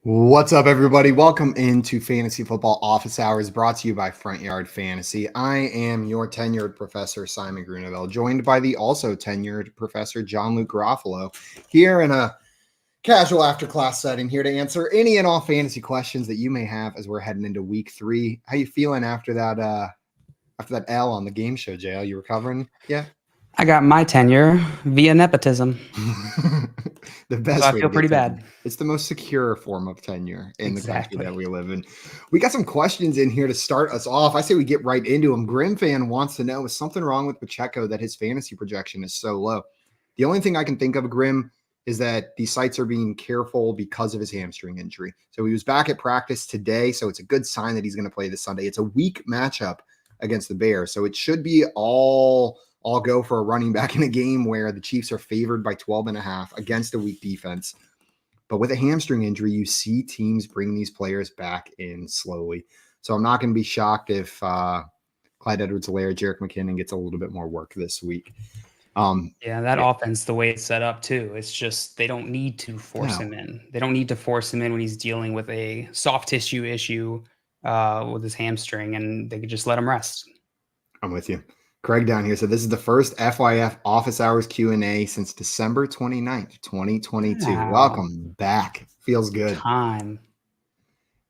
What's up, everybody? Welcome into Fantasy Football Office Hours, brought to you by Front Yard Fantasy. I am your tenured professor, Simon Grunewald, joined by the also tenured professor, John-Luke Garofalo, here in a casual after-class setting, here to answer any and all fantasy questions that you may have as we're heading into Week 3. How you feeling after that L on the game show, JL? You recovering? Yeah. I got my tenure via nepotism. The best So I way feel to get pretty tenure. bad. It's the most secure form of tenure in the country Exactly. that we live in. We got some questions in here to start us off. I say we get right into them. Grim fan wants to know, is something wrong with Pacheco that his fantasy projection is so low? The only thing I can think of, Grim, is that these sites are being careful because of his hamstring injury. So he was back at practice today, so it's a good sign that he's going to play this Sunday. It's a weak matchup against the Bears, so it should be all go for a running back in a game where the Chiefs are favored by 12.5 against a weak defense. But with a hamstring injury, you see teams bring these players back in slowly. So I'm not going to be shocked if Clyde Edwards-Helaire, Jerick McKinnon gets a little bit more work this week. That offense, the way it's set up too, it's just they don't need to force him in. They don't need to force him in when he's dealing with a soft tissue issue with his hamstring, and they could just let him rest. I'm with you. Craig down here said, this is the first FYF Office Hours Q&A since December 29th, 2022. Wow. Welcome back. Feels good. Time.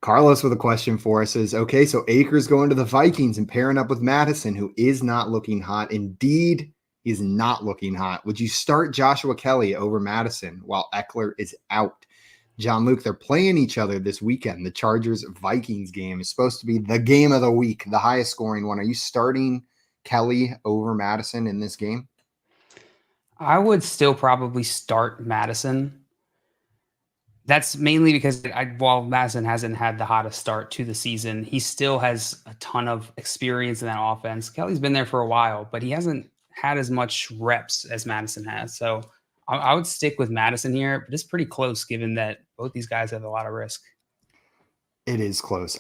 Carlos with a question for us is, okay, so Akers going to the Vikings and pairing up with Madison, who is not looking hot. Indeed, he's not looking hot. Would you start Joshua Kelly over Madison while Eckler is out? John-Luke, they're playing each other this weekend. The Chargers-Vikings game is supposed to be the game of the week, the highest scoring one. Are you starting Kelly over Madison in this game? I would still probably start Madison. That's mainly because while Madison hasn't had the hottest start to the season, he still has a ton of experience in that offense. Kelly's been there for a while, but he hasn't had as much reps as Madison has. So I would stick with Madison here, but it's pretty close given that both these guys have a lot of risk. It is close.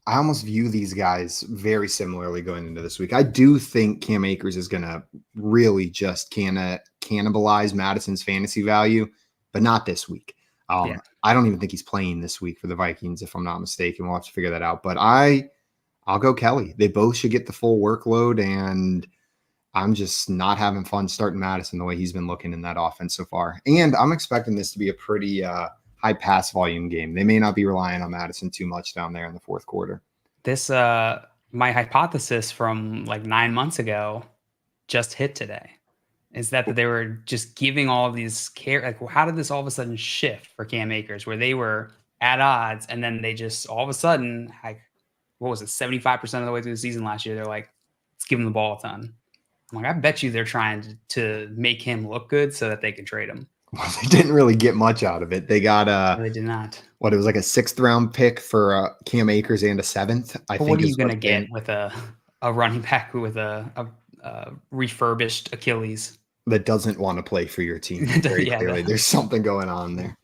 I almost view these guys very similarly going into this week. I do think Cam Akers is going to really just cannibalize Madison's fantasy value, but not this week. I don't even think he's playing this week for the Vikings, if I'm not mistaken. We'll have to figure that out. But I'll go Kelly. They both should get the full workload, and I'm just not having fun starting Madison the way he's been looking in that offense so far. And I'm expecting this to be a pretty high pass volume game. They may not be relying on Madison too much down there in the fourth quarter. This, my hypothesis from like 9 months ago just hit today. Is that they were just giving all of these care. Like, how did this all of a sudden shift for Cam Akers, where they were at odds, and then they just all of a sudden, like, what was it, 75% of the way through the season last year, they're like, let's give him the ball a ton. I'm like, I bet you they're trying to make him look good so that they can trade him. Well, they didn't really get much out of it. They got No, they did not. It was like a 6th round pick for Cam Akers and a 7th. What are you going to get with a running back with a refurbished Achilles that doesn't want to play for your team? Very clearly, there's something going on there.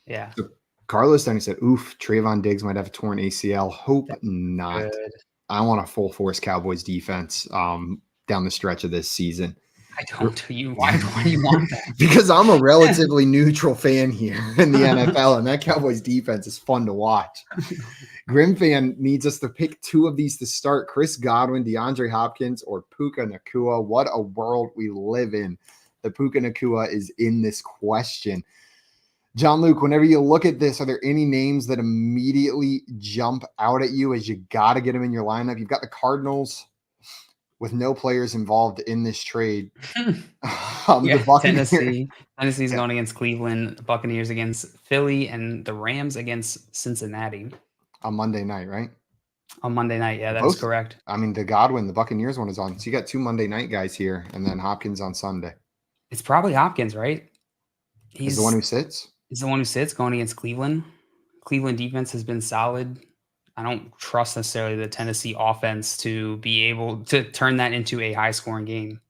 Yeah. So Carlos Downey said, "Oof, Trayvon Diggs might have a torn ACL. Hope not. Good. I want a full force Cowboys defense down the stretch of this season." I don't. Why do you want that? Because I'm a relatively neutral fan here in the NFL, and that Cowboys defense is fun to watch. Grim fan needs us to pick 2 of these to start: Chris Godwin, DeAndre Hopkins, or Puka Nacua. What a world we live in. The Puka Nacua is in this question. John-Luke, whenever you look at this, are there any names that immediately jump out at you as you got to get them in your lineup? You've got the Cardinals with no players involved in this trade. Tennessee's going against Cleveland, the Buccaneers against Philly, and the Rams against Cincinnati. On Monday night, right? On Monday night, yeah, that's correct. I mean, the Godwin, the Buccaneers one is on. So you got 2 Monday night guys here, and then Hopkins on Sunday. It's probably Hopkins, right? He's the one who sits? He's the one who sits going against Cleveland. Cleveland defense has been solid. I don't trust necessarily the Tennessee offense to be able to turn that into a high-scoring game.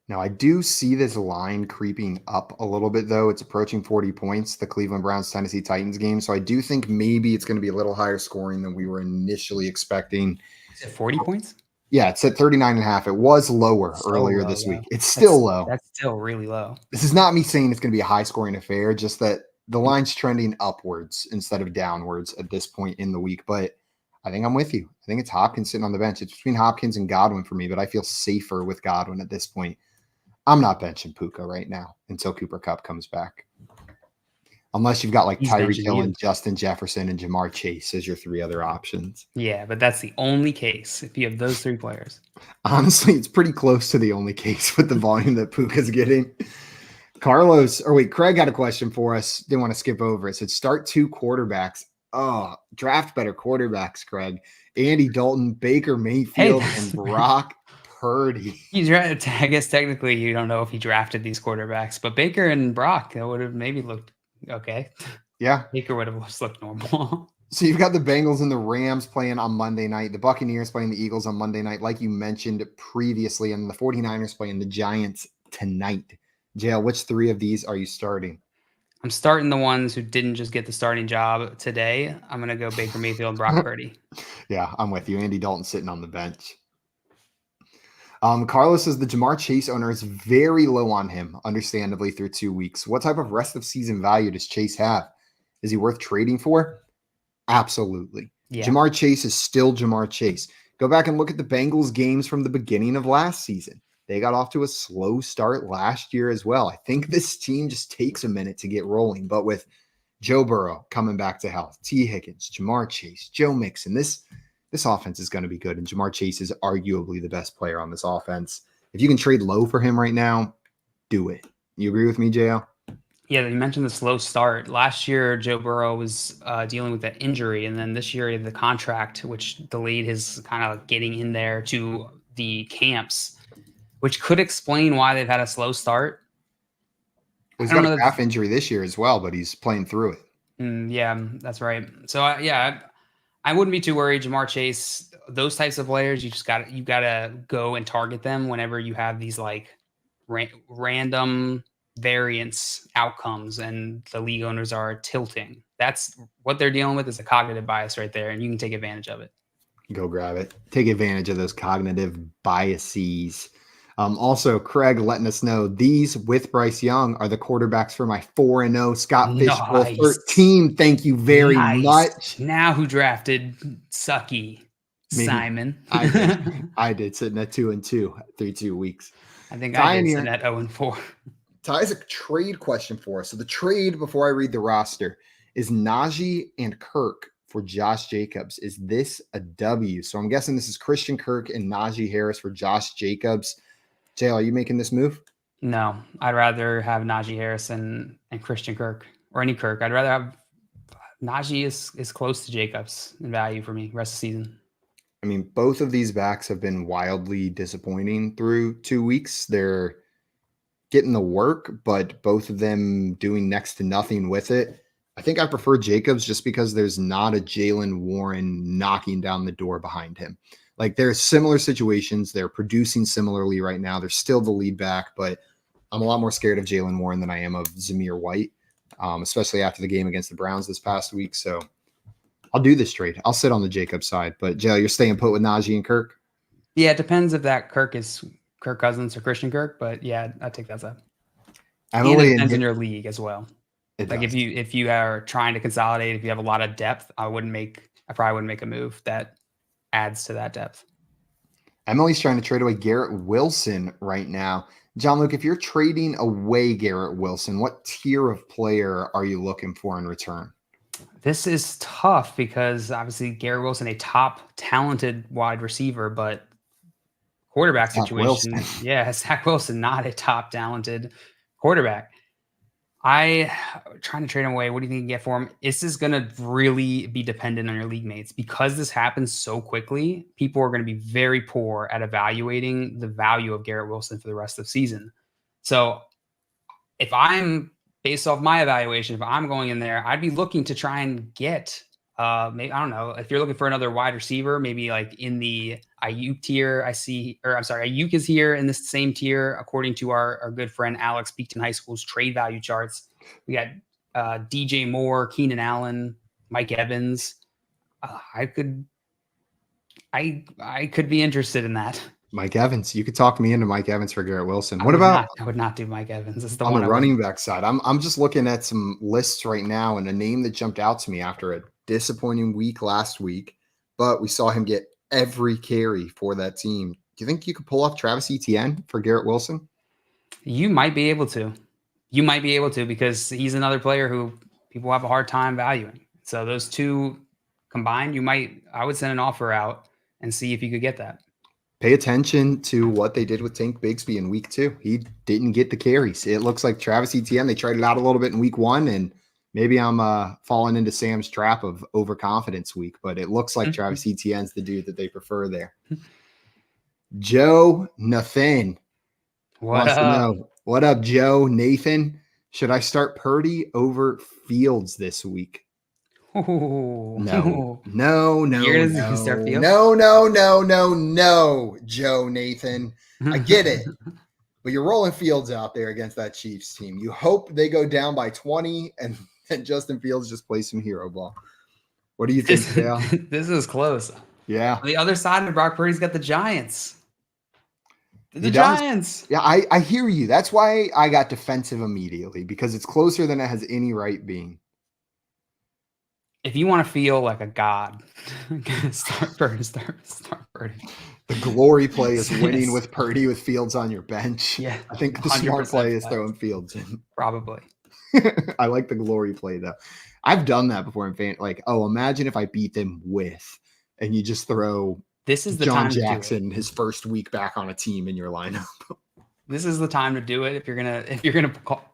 Now, I do see this line creeping up a little bit, though. It's approaching 40 points, the Cleveland Browns-Tennessee Titans game. So I do think maybe it's going to be a little higher scoring than we were initially expecting. Is it 40 points? Yeah, it's at 39.5. It was lower earlier this week. It's still low. That's still really low. This is not me saying it's going to be a high-scoring affair, just that the line's trending upwards instead of downwards at this point in the week. But I think I'm with you. I think it's Hopkins sitting on the bench. It's between Hopkins and Godwin for me, but I feel safer with Godwin at this point. I'm not benching Puka right now until Cooper Kupp comes back. Unless you've got like Tyreek Hill and Justin Jefferson and Jamar Chase as your three other options. Yeah, but that's the only case if you have those three players. Honestly, it's pretty close to the only case with the volume that Puka's getting. Craig had a question for us. Didn't want to skip over it. Said start two quarterbacks. Oh, draft better quarterbacks, Craig. Andy Dalton, Baker Mayfield, and Brock Purdy. I guess technically you don't know if he drafted these quarterbacks, but Baker and Brock, that would have maybe looked okay. Yeah. Baker would have just looked normal. So you've got the Bengals and the Rams playing on Monday night, the Buccaneers playing the Eagles on Monday night, like you mentioned previously, and the 49ers playing the Giants tonight. JL, which three of these are you starting? I'm starting the ones who didn't just get the starting job today. I'm going to go Baker Mayfield and Brock Purdy. Yeah, I'm with you. Andy Dalton sitting on the bench. Carlos says the Jamar Chase owner is very low on him, understandably, through 2 weeks. What type of rest of season value does Chase have? Is he worth trading for? Absolutely. Yeah. Jamar Chase is still Jamar Chase. Go back and look at the Bengals games from the beginning of last season. They got off to a slow start last year as well. I think this team just takes a minute to get rolling. But with Joe Burrow coming back to health, T. Higgins, Jamar Chase, Joe Mixon, this offense is going to be good. And Jamar Chase is arguably the best player on this offense. If you can trade low for him right now, do it. You agree with me, JL? Yeah, you mentioned the slow start. Last year, Joe Burrow was dealing with that injury. And then this year, the contract, which delayed his kind of getting in there to the camps, which could explain why they've had a slow start. He's got a calf injury this year as well, but he's playing through it. Yeah, that's right. So, I wouldn't be too worried. Jamar Chase, those types of players, you gotta go and target them whenever you have these like random variance outcomes and the league owners are tilting. That's what they're dealing with, is a cognitive bias right there, and you can take advantage of it. Go grab it. Take advantage of those cognitive biases. Also, Craig letting us know these with Bryce Young are the quarterbacks for my 4-0 Scott Fishbowl 13. Thank you very much. Now who drafted Sucky? Maybe. Simon. I did sitting at 2-2 through 2 weeks. I think I did sitting at 0-4. Ty has a trade question for us. So the trade, before I read the roster, is Najee and Kirk for Josh Jacobs. Is this a W? So I'm guessing this is Christian Kirk and Najee Harris for Josh Jacobs. JL, are you making this move? No, I'd rather have Najee Harris and Christian Kirk, or any Kirk. I'd rather have Najee is close to Jacobs in value for me rest of the season. I mean, both of these backs have been wildly disappointing through 2 weeks. They're getting the work, but both of them doing next to nothing with it. I think I prefer Jacobs just because there's not a Jaylen Warren knocking down the door behind him. Like, there's similar situations. They're producing similarly right now. They're still the lead back, but I'm a lot more scared of Jaylen Warren than I am of Zamir White, especially after the game against the Browns this past week. So I'll do this trade. I'll sit on the Jacobs side. But, Jay, you're staying put with Najee and Kirk? Yeah, it depends if that Kirk is Kirk Cousins or Christian Kirk. But, yeah, I'd take that side. And it depends in your league as well. Like, if you are trying to consolidate, if you have a lot of depth, I probably wouldn't make a move that adds to that depth. Emily's trying to trade away Garrett Wilson right now. John Luke, if you're trading away Garrett Wilson, what tier of player are you looking for in return? This is tough because obviously Garrett Wilson, a top talented wide receiver, but quarterback situation. Yeah, Zach Wilson, not a top talented quarterback. Trying to trade him away. What do you think you can get for him? This is going to really be dependent on your league mates because this happens so quickly. People are going to be very poor at evaluating the value of Garrett Wilson for the rest of the season. So if I'm based off my evaluation, if I'm going in there, I'd be looking to try and get maybe, I don't know, if you're looking for another wide receiver, maybe like in the Ayuk tier, Ayuk is here in this same tier, according to our good friend Alex Beekton High School's trade value charts. We got DJ Moore, Keenan Allen, Mike Evans. I could be interested in that. Mike Evans. You could talk me into Mike Evans for Garrett Wilson. I What would about not. I would not do Mike Evans. This is the on one the I would. running back side? I'm just looking at some lists right now, and a name that jumped out to me after a disappointing week last week, but we saw him get every carry for that team. Do you think you could pull off Travis Etienne for Garrett Wilson? You might be able to. You might be able to because he's another player who people have a hard time valuing. So those two combined, I would send an offer out and see if you could get that. Pay attention to what they did with Tank Bigsby in week 2. He didn't get the carries. It looks like Travis Etienne, they tried it out a little bit in week 1, and maybe I'm falling into Sam's trap of overconfidence week, but it looks like Travis Etienne's the dude that they prefer there. Joe Nathan wants to know, what up, Joe Nathan? Should I start Purdy over Fields this week? Ooh. No, Joe Nathan. I get it, but you're rolling Fields out there against that Chiefs team. You hope they go down by 20 and Justin Fields just plays some hero ball. What do you think, Dale? This is close. Yeah. On the other side of Brock Purdy's got the Giants. The Giants. Yeah, I hear you. That's why I got defensive immediately, because it's closer than it has any right being. If you want to feel like a god, start Purdy. The glory play is winning with Purdy with Fields on your bench. Yeah, I think the smart play is throwing Fields in. Probably. I like the glory play though. I've done that before in fan. Like, oh, imagine if I beat them with, and you just throw. This is the John time Jackson, his first week back on a team in your lineup. This is the time to do it if you're gonna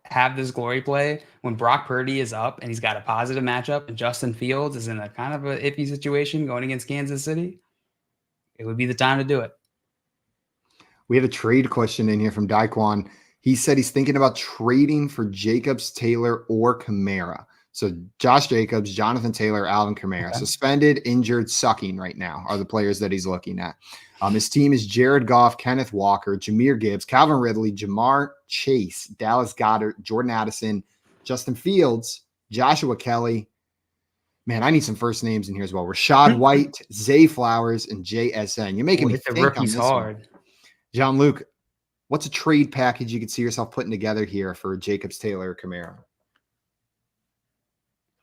have this glory play when Brock Purdy is up and he's got a positive matchup and Justin Fields is in a kind of a iffy situation going against Kansas City. It would be the time to do it. We have a trade question in here from Daquan. He said he's thinking about trading for Jacobs, Taylor, or Kamara. So Josh Jacobs, Jonathan Taylor, Alvin Kamara. Okay. Suspended, injured, sucking right now are the players that he's looking at. His team is Jared Goff, Kenneth Walker, Jahmyr Gibbs, Calvin Ridley, Jamar Chase, Dallas Goedert, Jordan Addison, Justin Fields, Joshua Kelly. Man, I need some first names in here as well. Rashad White, Zay Flowers, and JSN. You're making me think the rookies hard. One. Jean-Luc, what's a trade package you could see yourself putting together here for Jacobs, Taylor, or Kamara?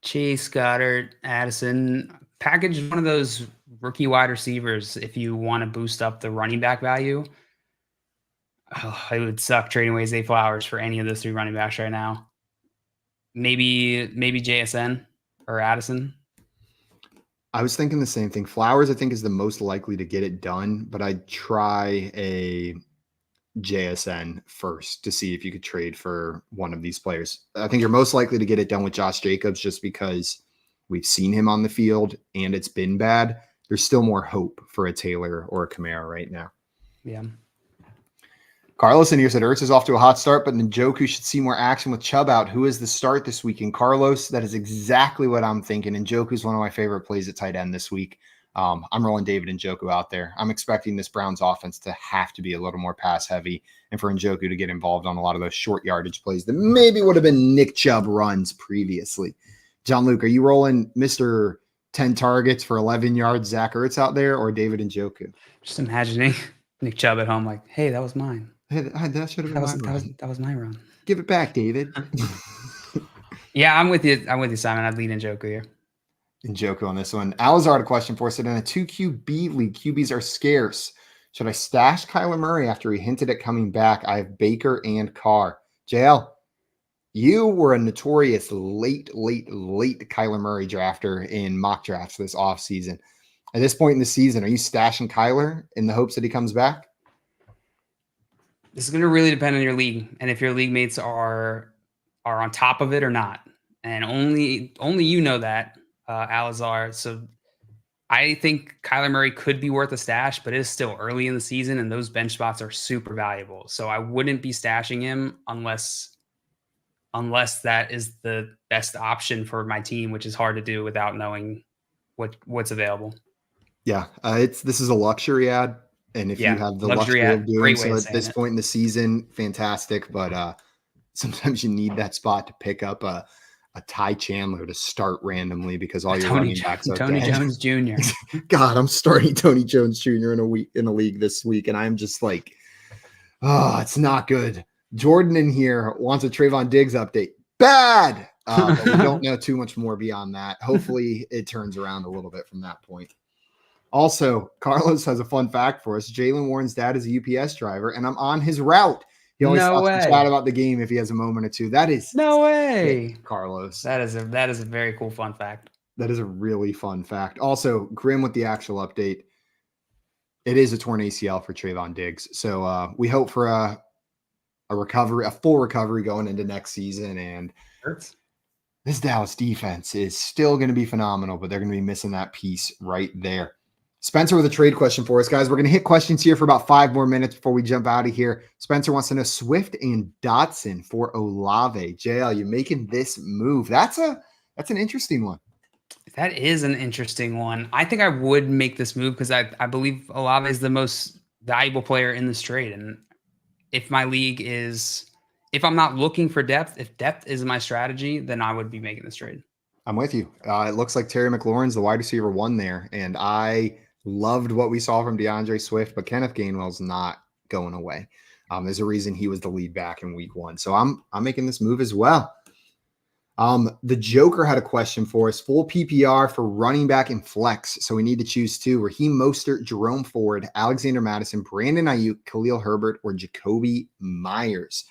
Chase, Goddard, Addison. Package one of those rookie wide receivers if you want to boost up the running back value. Oh, it would suck trading away Zay Flowers for any of those 3 running backs right now. Maybe JSN or Addison. I was thinking the same thing. Flowers, I think, is the most likely to get it done, but I'd try a JSN first to see if you could trade for one of these players. I think you're most likely to get it done with Josh Jacobs just because we've seen him on the field and it's been bad. There's still more hope for a Taylor or a Kamara right now. Yeah. Carlos in here said Ertz is off to a hot start, but Njoku should see more action with Chubb out. Who is the start this week? And Carlos, that is exactly what I'm thinking. Njoku is one of my favorite plays at tight end this week. I'm rolling David Njoku out there. I'm expecting this Browns offense to have to be a little more pass heavy and for Njoku to get involved on a lot of those short yardage plays that maybe would have been Nick Chubb runs previously. Jean-Luc, are you rolling Mr. 10 targets for 11 yards Zach Ertz out there or David Njoku? Just imagining Nick Chubb at home like, hey, that was mine. Hey, that should have been that was my run. Give it back, David. Yeah, I'm with you. Simon. I'd lead Njoku here. Njoku on this one. Alazar had a question for us. In a 2 QB league, QBs are scarce. Should I stash Kyler Murray after he hinted at coming back? I have Baker and Carr. JL, you were a notorious late Kyler Murray drafter in mock drafts this offseason. At this point in the season, are you stashing Kyler in the hopes that he comes back? This is going to really depend on your league and if your league mates are on top of it or not. And only you know that, Alazar. So I think Kyler Murray could be worth a stash, but it is still early in the season and those bench spots are super valuable. So I wouldn't be stashing him unless that is the best option for my team, which is hard to do without knowing what's available. Yeah, this is a luxury ad. And if you have the luxury of doing so at this point in the season, fantastic. But sometimes you need that spot to pick up a a Ty Chandler to start randomly because all your running backs are Tony dead. Jones Jr. God, I'm starting Tony Jones Jr. in a league this week, and I'm just like, oh, it's not good. Jordan in here wants a Trayvon Diggs update. Bad. But we don't know too much more beyond that. Hopefully it turns around a little bit from that point. Also, Carlos has a fun fact for us. Jalen Warren's dad is a UPS driver, and I'm on his route. He always No stops to way. chat about the game if he has a moment or two. That is No way, sick, Carlos. That is a very cool fun fact. That is a really fun fact. Also, Grim with the actual update. It is a torn ACL for Trayvon Diggs. So we hope for a recovery, a full recovery going into next season. And Hurts. This Dallas defense is still going to be phenomenal, but they're going to be missing that piece right there. Spencer with a trade question for us, guys. We're going to hit questions here for about 5 more minutes before we jump out of here. Spencer wants to know Swift and Dotson for Olave. JL, you making this move? That's an interesting one. That is an interesting one. I think I would make this move because I believe Olave is the most valuable player in this trade. And if my league is, if I'm not looking for depth, if depth is my strategy, then I would be making this trade. I'm with you. It looks like Terry McLaurin's the wide receiver 1 there. And I loved what we saw from DeAndre Swift, but Kenneth Gainwell's not going away. There's a reason he was the lead back in week 1. So I'm making this move as well. The Joker had a question for us. Full PPR for running back and flex. So we need to choose 2. Raheem Mostert, Jerome Ford, Alexander Madison, Brandon Ayuk, Khalil Herbert, or Jacoby Myers.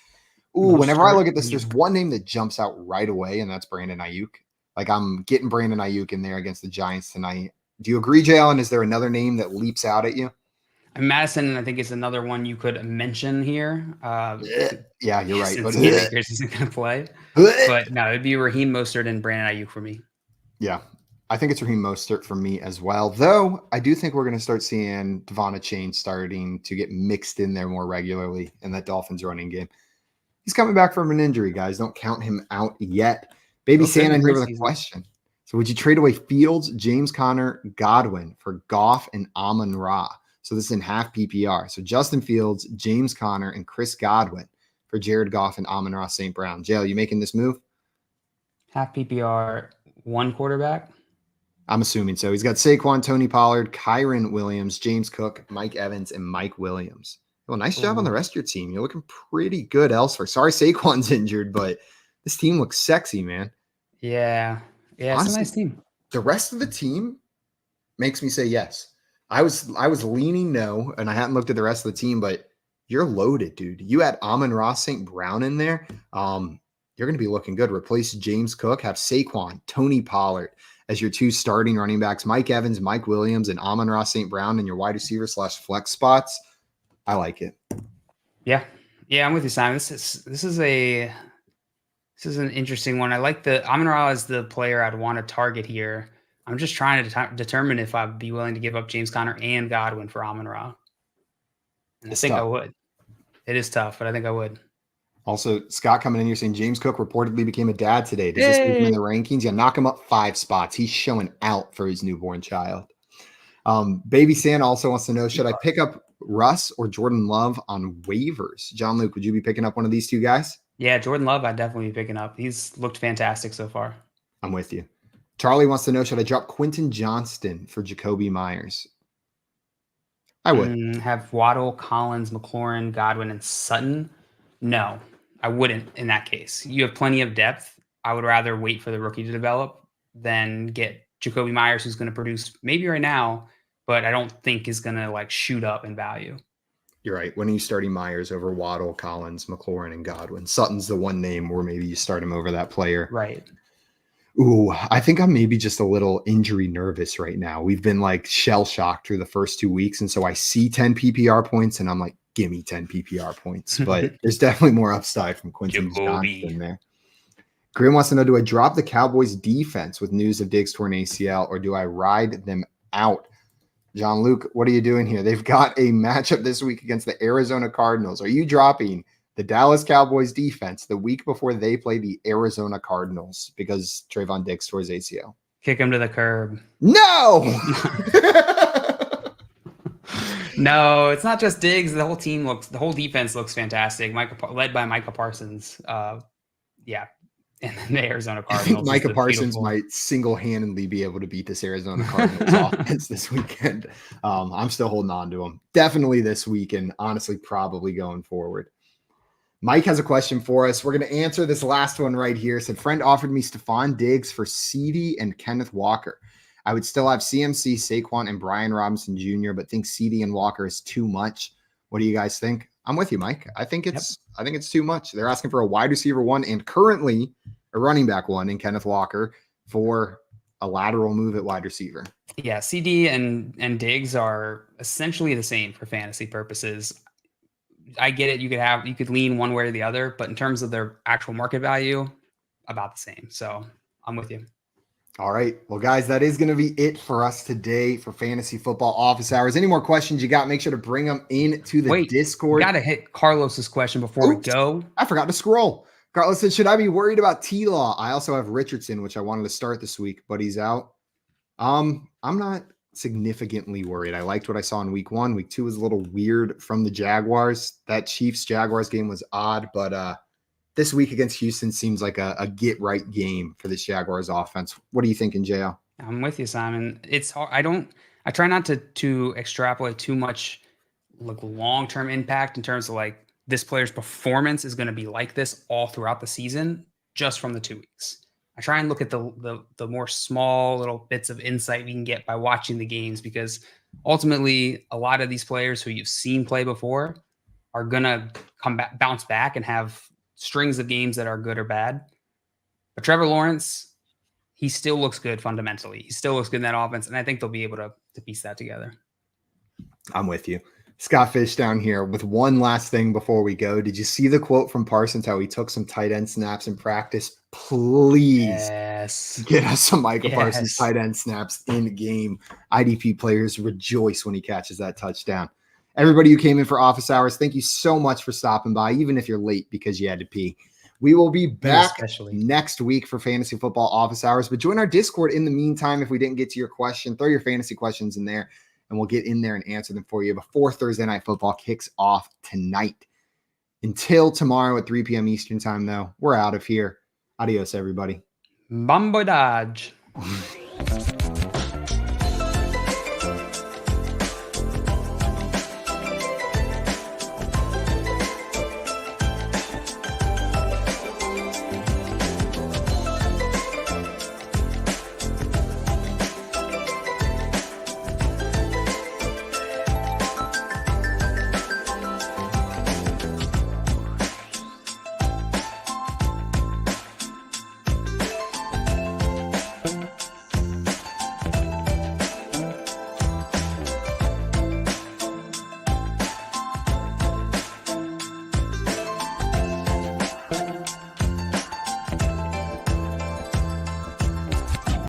Ooh, whenever I look at this, there's one name that jumps out right away, and that's Brandon Ayuk. Like, I'm getting Brandon Ayuk in there against the Giants tonight. Do you agree, Jalen? Is there another name that leaps out at you? Madison, I think, is another one you could mention here. Yeah, you're right. But Cam Akers isn't going to play. But no, it'd be Raheem Mostert and Brandon Ayuk for me. Yeah, I think it's Raheem Mostert for me as well. Though I do think we're going to start seeing Devon Achane starting to get mixed in there more regularly in that Dolphins running game. He's coming back from an injury, guys. Don't count him out yet. Baby Santa here with a question. So would you trade away Fields, James Conner, Godwin for Goff and Amon-Ra? So this is in half PPR. So Justin Fields, James Conner, and Chris Godwin for Jared Goff and Amon-Ra St. Brown. Jay, you making this move? Half PPR, 1 quarterback? I'm assuming so. He's got Saquon, Tony Pollard, Kyren Williams, James Cook, Mike Evans, and Mike Williams. Well, nice job on the rest of your team. You're looking pretty good elsewhere. Sorry Saquon's injured, but this team looks sexy, man. Yeah. Yeah, honestly, it's a nice team. The rest of the team makes me say yes. I was leaning no, and I hadn't looked at the rest of the team, but you're loaded, dude. You had Amon-Ra St. Brown in there. You're going to be looking good. Replace James Cook, have Saquon, Tony Pollard as your 2 starting running backs, Mike Evans, Mike Williams, and Amon-Ra St. Brown in your wide receiver / flex spots. I like it. Yeah. Yeah, I'm with you, Simon. This is an interesting one. I like the Amon-Ra as the player I'd want to target here. I'm just trying to determine if I'd be willing to give up James Conner and Godwin for Amon-Ra. And I think I would. It is tough, but I think I would. Also, Scott coming in here saying James Cook reportedly became a dad today. Does this move him in the rankings? Yeah, knock him up 5 spots. He's showing out for his newborn child. Baby Santa also wants to know, should I pick up Russ or Jordan Love on waivers? John Luke, would you be picking up one of these 2 guys? Yeah, Jordan Love, I'd definitely be picking up. He's looked fantastic so far. I'm with you. Charlie wants to know, should I drop Quentin Johnston for Jacoby Myers? I would. Have Waddle, Collins, McLaurin, Godwin, and Sutton? No, I wouldn't in that case. You have plenty of depth. I would rather wait for the rookie to develop than get Jacoby Myers, who's going to produce maybe right now, but I don't think is going to shoot up in value. You're right. When are you starting Myers over Waddle, Collins, McLaurin, and Godwin? Sutton's the one name where maybe you start him over that player. Right. Ooh, I think I'm maybe just a little injury nervous right now. We've been shell shocked through the first 2 weeks. And so I see 10 PPR points and I'm like, give me 10 PPR points. But there's definitely more upside from Quentin Johnston there. Graham wants to know, do I drop the Cowboys defense with news of Diggs torn ACL or do I ride them out? John Luke, what are you doing here? They've got a matchup this week against the Arizona Cardinals. Are you dropping the Dallas Cowboys defense the week before they play the Arizona Cardinals because Trayvon Diggs tore his ACL? Kick him to the curb. No! No, it's not just Diggs. The whole defense looks fantastic. Led by Micah Parsons. Yeah. And then the Arizona I think Cardinals. Micah the Parsons beautiful- might single-handedly be able to beat this Arizona Cardinals offense this weekend. I'm still holding on to him. Definitely this week, and honestly, probably going forward. Mike has a question for us. We're going to answer this last one right here. Said, friend offered me Stephon Diggs for CD and Kenneth Walker. I would still have CMC, Saquon, and Brian Robinson Jr., but think CD and Walker is too much. What do you guys think? I'm with you, Mike. I think it's too much. They're asking for a wide receiver 1 and currently a running back 1 in Kenneth Walker for a lateral move at wide receiver. Yeah, CD and Diggs are essentially the same for fantasy purposes. I get it. You could lean one way or the other, but in terms of their actual market value, about the same. So I'm with you. All right. Well, guys, that is going to be it for us today for Fantasy Football Office Hours. Any more questions you got, make sure to bring them into the Discord. Got to hit Carlos's question before we go. I forgot to scroll. Carlos said, should I be worried about T-Law? I also have Richardson, which I wanted to start this week, but he's out. I'm not significantly worried. I liked what I saw in week 1. Week 2 was a little weird from the Jaguars. That Chiefs-Jaguars game was odd, but this week against Houston seems like a get-right game for this Jaguars offense. What are you thinking, JL? I'm with you, Simon. It's hard. I try not to extrapolate too much like long-term impact in terms of like this player's performance is going to be like this all throughout the season just from the 2 weeks. I try and look at the more small little bits of insight we can get by watching the games, because ultimately a lot of these players who you've seen play before are going to bounce back and have strings of games that are good or bad. But Trevor Lawrence, he still looks good fundamentally. He still looks good in that offense, and I think they'll be able to piece that together. I'm with you. Scott Fish down here with one last thing before we go. Did you see the quote from Parsons, how he took some tight end snaps in practice? Please get us some Micah Parsons tight end snaps in game. IDP players rejoice when he catches that touchdown. Everybody who came in for office hours, thank you so much for stopping by, even if you're late because you had to pee. We will be back next week for Fantasy Football Office Hours, but join our Discord in the meantime. If we didn't get to your question, throw your fantasy questions in there, and we'll get in there and answer them for you before Thursday Night Football kicks off tonight. Until tomorrow at 3 p.m. Eastern time, though, we're out of here. Adios, everybody. Bambo Dodge.